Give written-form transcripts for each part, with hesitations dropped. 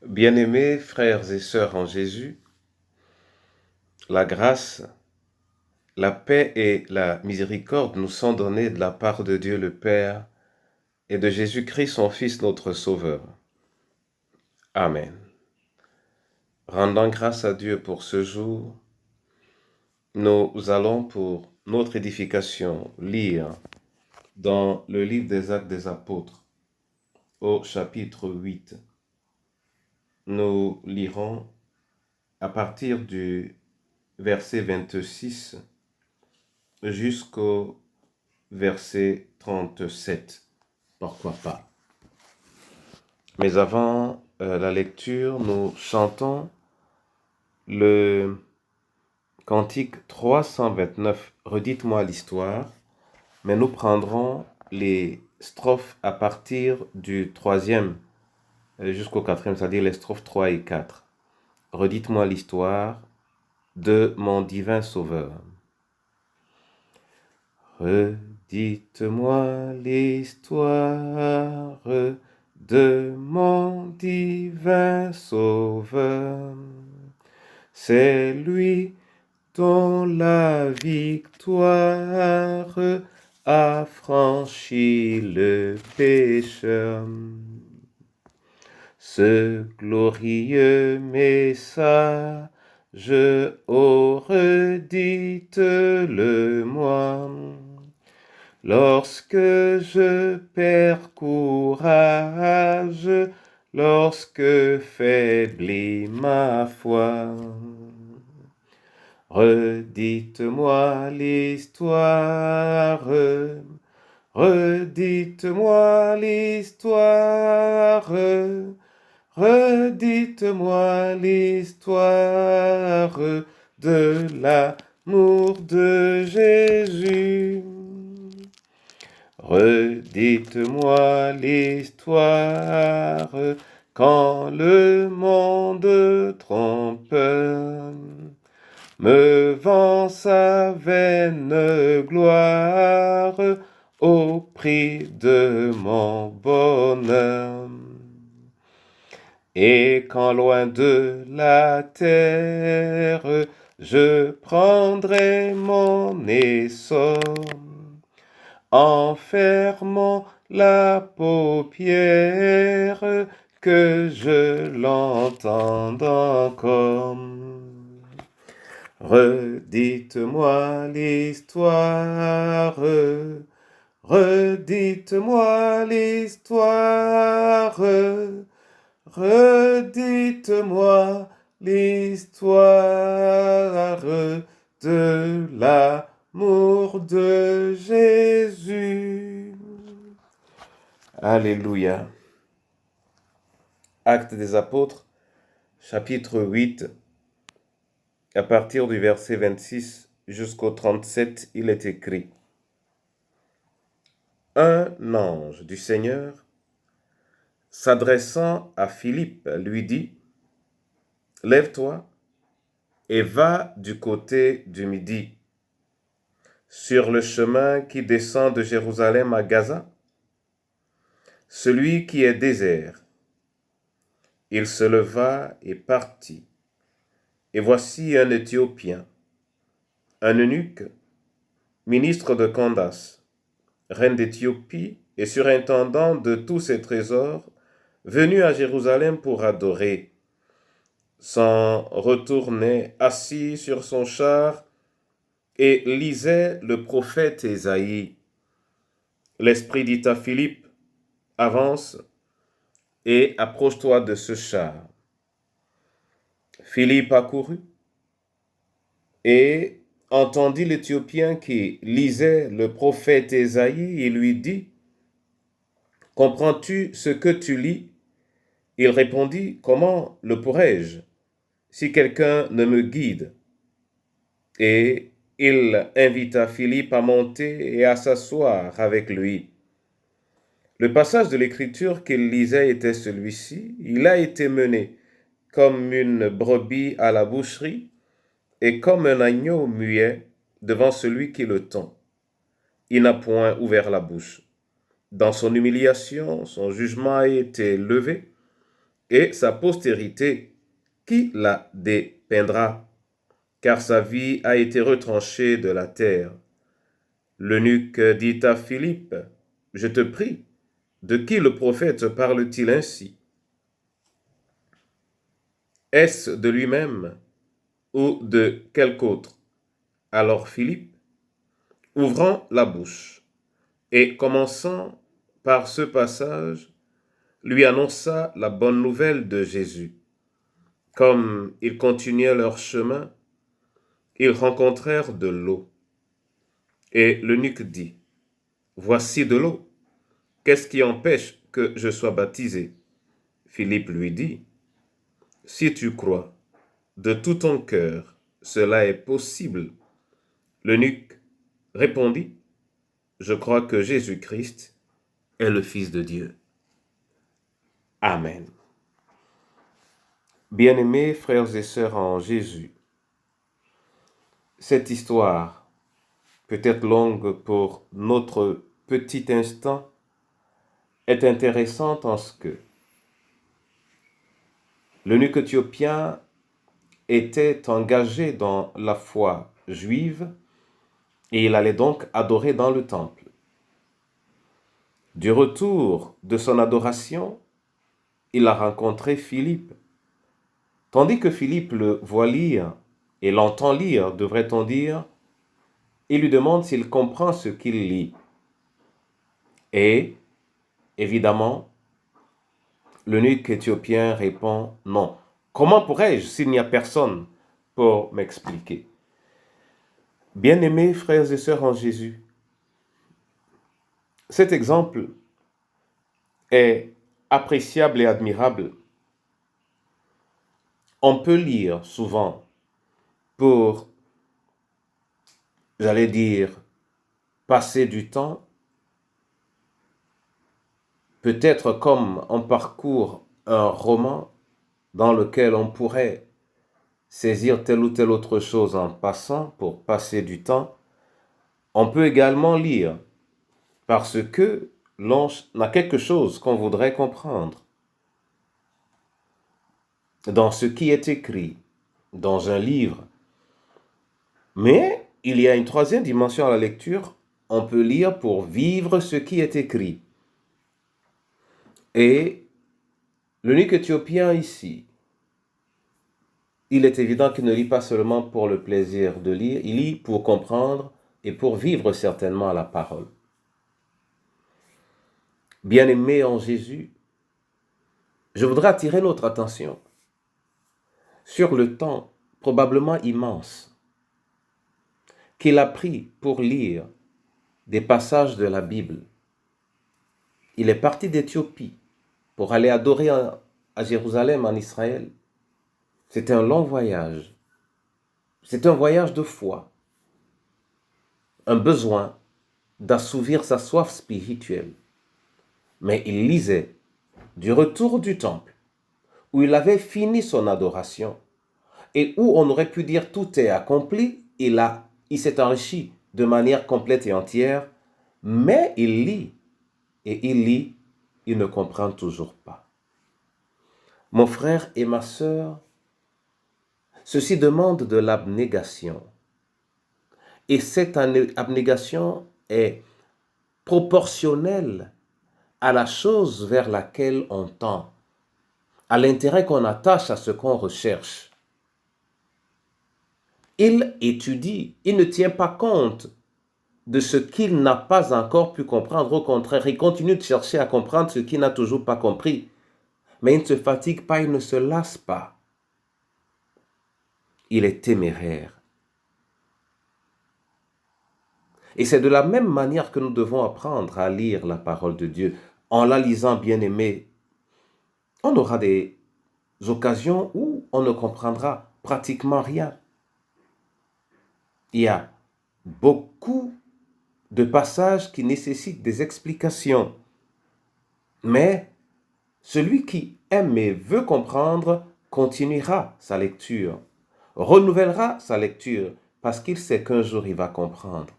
Bien-aimés frères et sœurs en Jésus, la grâce, la paix et la miséricorde nous sont données de la part de Dieu le Père et de Jésus-Christ son Fils notre Sauveur. Amen. Rendant grâce à Dieu pour ce jour, nous allons pour notre édification lire dans le livre des Actes des Apôtres au chapitre 8. Nous lirons à partir du verset 26 jusqu'au verset 37. Pourquoi pas? Mais avant la lecture, nous chantons le cantique 329. Redites-moi l'histoire, mais nous prendrons les strophes à partir du 3e jusqu'au 4e, c'est-à-dire les strophes 3 et 4. Redites-moi l'histoire de mon divin Sauveur. Redites-moi l'histoire de mon divin Sauveur. C'est lui dont la victoire a franchi le pécheur. Ce glorieux message, oh redites-le-moi. Lorsque je perds courage, lorsque faiblit ma foi, redites-moi l'histoire, redites-moi l'histoire, redites-moi l'histoire de l'amour de Jésus. Redites-moi l'histoire quand le monde trompe me vend sa vaine gloire au prix de mon bonheur. Et quand loin de la terre je prendrai mon essor, en fermant la paupière, que je l'entende encore. Redites-moi l'histoire, redites-moi l'histoire, redites-moi l'histoire de l'amour de Jésus. Alléluia. Actes des Apôtres, chapitre 8, à partir du verset 26 jusqu'au 37, il est écrit: Un ange du Seigneur, s'adressant à Philippe, lui dit: Lève-toi et va du côté du midi, sur le chemin qui descend de Jérusalem à Gaza, celui qui est désert. Il se leva et partit. Et voici un Éthiopien, un eunuque, ministre de Candace, reine d'Éthiopie et surintendant de tous ses trésors, venu à Jérusalem pour adorer, s'en retournait assis sur son char et lisait le prophète Ésaïe. L'Esprit dit à Philippe: Avance et approche-toi de ce char. Philippe accourut et entendit l'Éthiopien qui lisait le prophète Ésaïe et lui dit: Comprends-tu ce que tu lis? Il répondit: Comment le pourrais-je, si quelqu'un ne me guide? Et il invita Philippe à monter et à s'asseoir avec lui. Le passage de l'Écriture qu'il lisait était celui-ci: Il a été mené comme une brebis à la boucherie, et comme un agneau muet devant celui qui le tond. Il n'a point ouvert la bouche. Dans son humiliation, son jugement a été levé, et sa postérité qui la dépeindra, car sa vie a été retranchée de la terre. L'eunuque dit à Philippe, « Je te prie, de qui le prophète parle-t-il ainsi? Est-ce de lui-même ou de quelque autre? » Alors Philippe, ouvrant la bouche et commençant par ce passage, lui annonça la bonne nouvelle de Jésus. Comme ils continuaient leur chemin, ils rencontrèrent de l'eau. Et l'eunuque dit, « Voici de l'eau. Qu'est-ce qui empêche que je sois baptisé? » Philippe lui dit, « Si tu crois de tout ton cœur, cela est possible. » L'eunuque répondit, « Je crois que Jésus-Christ est le Fils de Dieu. » Amen. Bien-aimés frères et sœurs en Jésus, cette histoire, peut-être longue pour notre petit instant, est intéressante en ce que l'eunuque éthiopien était engagé dans la foi juive et il allait donc adorer dans le temple. Du retour de son adoration, il a rencontré Philippe. Tandis que Philippe le voit lire et l'entend lire, devrait-on dire, il lui demande s'il comprend ce qu'il lit. Et, évidemment, l'eunuque éthiopien répond « Non. Comment pourrais-je s'il n'y a personne pour m'expliquer ?» Bien-aimés frères et sœurs en Jésus, cet exemple est appréciable et admirable. On peut lire souvent pour, j'allais dire, passer du temps, peut-être comme on parcourt un roman dans lequel on pourrait saisir telle ou telle autre chose en passant pour passer du temps. On peut également lire parce que l'on a quelque chose qu'on voudrait comprendre dans ce qui est écrit dans un livre. Mais il y a une troisième dimension à la lecture. On peut lire pour vivre ce qui est écrit. Et l'eunuque éthiopien ici, il est évident qu'il ne lit pas seulement pour le plaisir de lire, il lit pour comprendre et pour vivre certainement la parole. Bien-aimés en Jésus, je voudrais attirer notre attention sur le temps probablement immense qu'il a pris pour lire des passages de la Bible. Il est parti d'Éthiopie pour aller adorer à Jérusalem, en Israël. C'était un long voyage. C'est un voyage de foi. Un besoin d'assouvir sa soif spirituelle. Mais il lisait du retour du temple, où il avait fini son adoration, et où on aurait pu dire tout est accompli, il s'est enrichi de manière complète et entière, mais il lit, et il lit, il ne comprend toujours pas. Mon frère et ma sœur, ceci demande de l'abnégation. Et cette abnégation est proportionnelle à la chose vers laquelle on tend, à l'intérêt qu'on attache à ce qu'on recherche. Il étudie, il ne tient pas compte de ce qu'il n'a pas encore pu comprendre. Au contraire, il continue de chercher à comprendre ce qu'il n'a toujours pas compris. Mais il ne se fatigue pas, il ne se lasse pas. Il est téméraire. Et c'est de la même manière que nous devons apprendre à lire la parole de Dieu. En la lisant, bien-aimé, on aura des occasions où on ne comprendra pratiquement rien. Il y a beaucoup de passages qui nécessitent des explications. Mais celui qui aime et veut comprendre continuera sa lecture, renouvellera sa lecture, parce qu'il sait qu'un jour il va comprendre.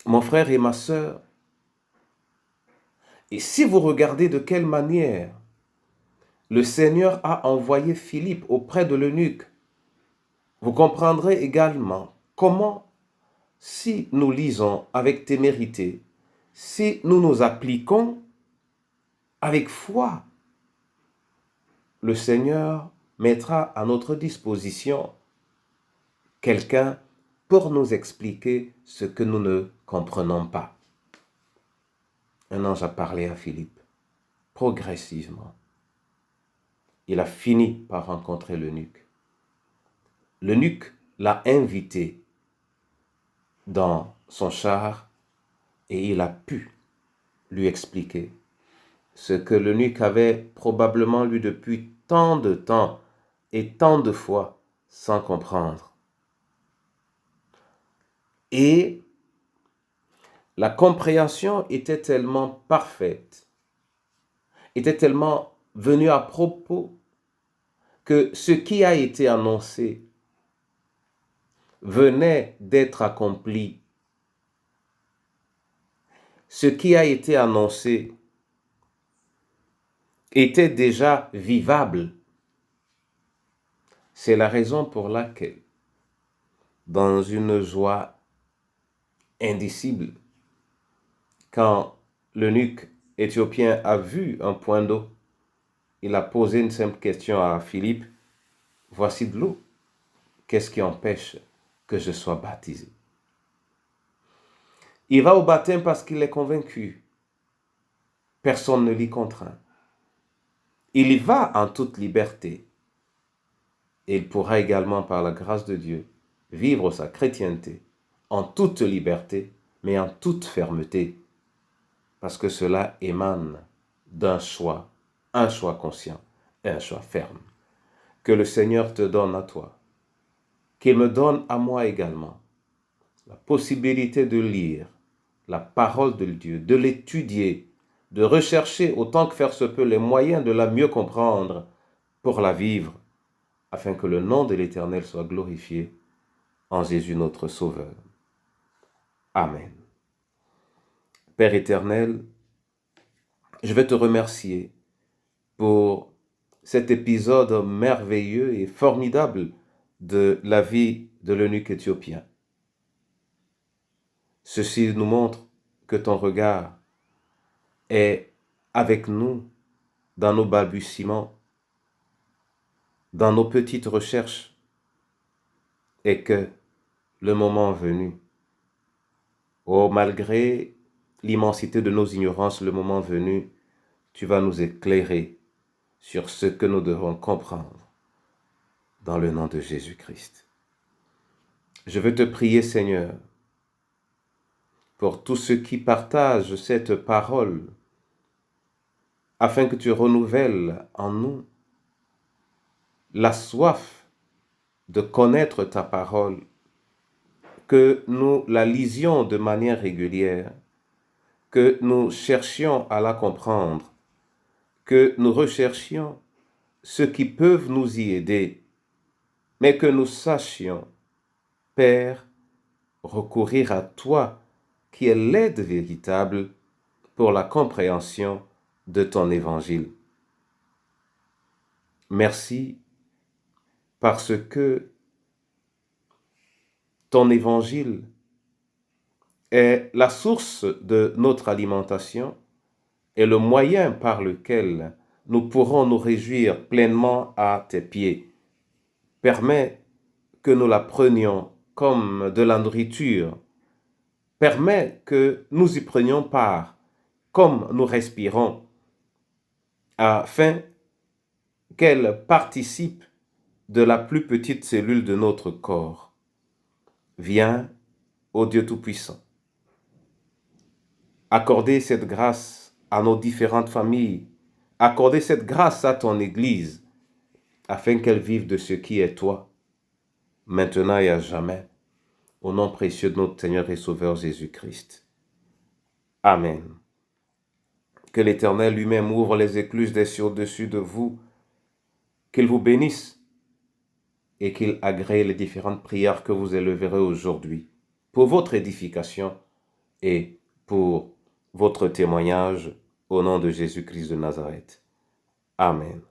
Mon frère et ma sœur, et si vous regardez de quelle manière le Seigneur a envoyé Philippe auprès de l'eunuque. Vous comprendrez également comment, si nous lisons avec témérité, si nous nous appliquons avec foi, le Seigneur mettra à notre disposition quelqu'un pour nous expliquer ce que nous ne comprenons pas. Un ange a parlé à Philippe, progressivement. Il a fini par rencontrer l'eunuque. L'eunuque l'a invité dans son char et il a pu lui expliquer ce que l'eunuque avait probablement lu depuis tant de temps et tant de fois sans comprendre. Et la compréhension était tellement parfaite, était tellement venue à propos que ce qui a été annoncé venait d'être accompli. Ce qui a été annoncé était déjà vivable. C'est la raison pour laquelle, dans une joie indicible, quand l'eunuque éthiopien a vu un point d'eau, il a posé une simple question à Philippe, « Voici de l'eau, qu'est-ce qui empêche que je sois baptisé ?» Il va au baptême parce qu'il est convaincu. Personne ne l'y contraint. Il y va en toute liberté. Et il pourra également, par la grâce de Dieu, vivre sa chrétienté en toute liberté, mais en toute fermeté, parce que cela émane d'un choix, un choix conscient et un choix ferme. Que le Seigneur te donne à toi, qu'il me donne à moi également, la possibilité de lire la parole de Dieu, de l'étudier, de rechercher autant que faire se peut les moyens de la mieux comprendre pour la vivre, afin que le nom de l'Éternel soit glorifié en Jésus notre Sauveur. Amen. Père éternel, je vais te remercier pour cet épisode merveilleux et formidable de la vie de l'eunuque éthiopien. Ceci nous montre que ton regard est avec nous dans nos balbutiements, dans nos petites recherches, et que le moment venu, malgré l'immensité de nos ignorances, le moment venu, tu vas nous éclairer sur ce que nous devons comprendre dans le nom de Jésus-Christ. Je veux te prier, Seigneur, pour tous ceux qui partagent cette parole, afin que tu renouvelles en nous la soif de connaître ta parole, que nous la lisions de manière régulière, que nous cherchions à la comprendre, que nous recherchions ceux qui peuvent nous y aider, mais que nous sachions, Père, recourir à toi, qui est l'aide véritable pour la compréhension de ton évangile. Merci parce que ton évangile est la source de notre alimentation et le moyen par lequel nous pourrons nous réjouir pleinement à tes pieds. Permets que nous la prenions comme de la nourriture. Permets que nous y prenions part comme nous respirons, afin qu'elle participe de la plus petite cellule de notre corps. Viens, ô Dieu Tout-Puissant, accorder cette grâce à nos différentes familles, accorder cette grâce à ton Église, afin qu'elle vive de ce qui est toi, maintenant et à jamais, au nom précieux de notre Seigneur et Sauveur Jésus-Christ. Amen. Que l'Éternel lui-même ouvre les écluses des cieux au-dessus de vous, qu'il vous bénisse et qu'il agrée les différentes prières que vous élèverez aujourd'hui pour votre édification et pour votre témoignage au nom de Jésus-Christ de Nazareth. Amen.